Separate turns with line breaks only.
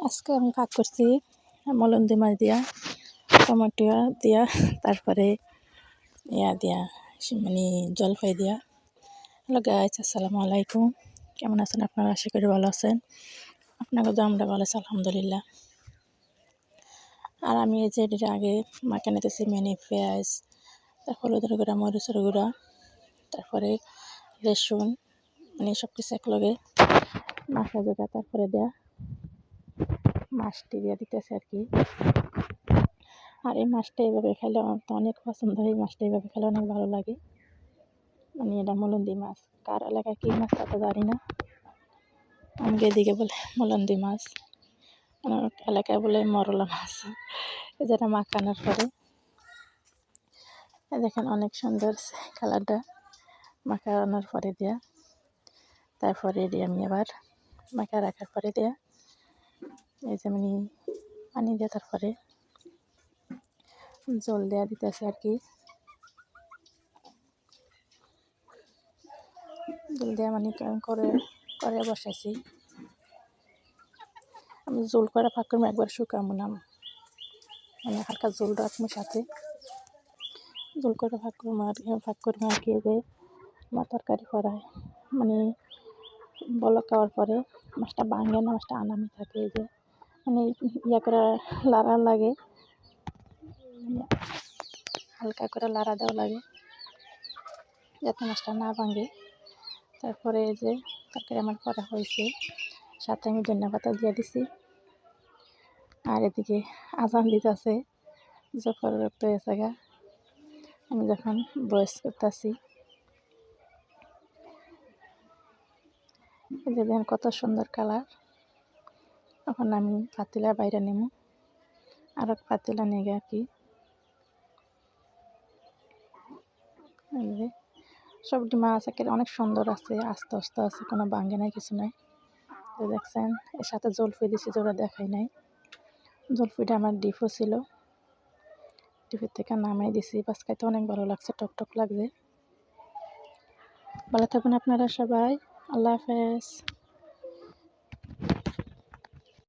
আজকে আমি ভাগ করছি মলন্দি মাছ দিয়া, টমেটো দিয়া, তারপরে দিয়া মানে জলপাই দিয়া। হ্যালো গাইস, আসসালামু আলাইকুম। কেমন আছেন আপনারা? আশা করি ভালো আছেন। আপনাকে তো আমরা ভালো আছি আলহামদুলিল্লাহ। আর আমি এই যে আগে মাখা নিতেছি মেনি পেঁয়াজ, তারপর হলুদের গুঁড়া, মরিচের গুঁড়া, তারপরে রসুন, মানে সব কিছু একলগে মাখা জোগা, তারপরে দেয়া মাছটি দিয়ে দিতেছে আর কি। আর এই মাছটা এইভাবে খেলে আমার তো অনেক পছন্দ হয়। এই মাছটা এইভাবে খেলে অনেক ভালো লাগে। মানে এটা মলন্দি মাছ, কার এলাকায় কী মাছ তা তো জানি না। আমাকে এদিকে বলে মলন্দি মাছ, আমার এলাকায় বলে মরলা মাছ। যেটা মাখানোর পরে দেখেন অনেক সুন্দর কালারটা মাখানোর পরে দেয়া। তারপরে এটি আমি আবার মাখা রাখার পরে দেয়া এই যে মানে পানি দিয়ে তারপরে জল দেওয়া দিতেছে আর কি। জল দেওয়া মানে করে বসাইছি আমি। জোল করে ফাঁক করবো, একবার শুকাবো না, মানে হালকা জোল রাখবো সাথে। জোল করে ফাঁক করবো আর কি। যে আমার তরকারি করায় মানে বলক খাওয়ার পরে মাছটা ভাঙে না, মাছটা আনামি থাকে। এই যে মানে ইয়া করে লাড়া লাগে, হালকা করে লাড়া দেওয়া লাগে যাতে মাছটা না ভাঙে। তারপরে এই যে তরকারি আমার করা হয়েছে, সাথে আমি ধনিয়া পাতা দিয়ে দিছি। আর এদিকে আজান দিতেছে, জফর রক্ত হয়েছে গা। আমি যখন বয়স করতেছি, এই যে দেখেন কত সুন্দর কালার। এখন আমি পাতিলা বাইরে নেব, আর এক পাতিলা নেগে আর কি। সবটি মাছ একেবারে অনেক সুন্দর আছে, আস্তে আস্তে আছে, কোনো ভাঙে নাই, কিছু নাই। তো দেখছেন এর সাথে জলফি দিছি, যেটা দেখাই নাই। জলফিটা আমার ডিপও ছিল, ডিপের থেকে নামাই দিছি। বাস খাইতে অনেক ভালো লাগছে, টক লাগছে। ভালো থাকুন আপনারা সবাই, আল্লাহ হাফেজ।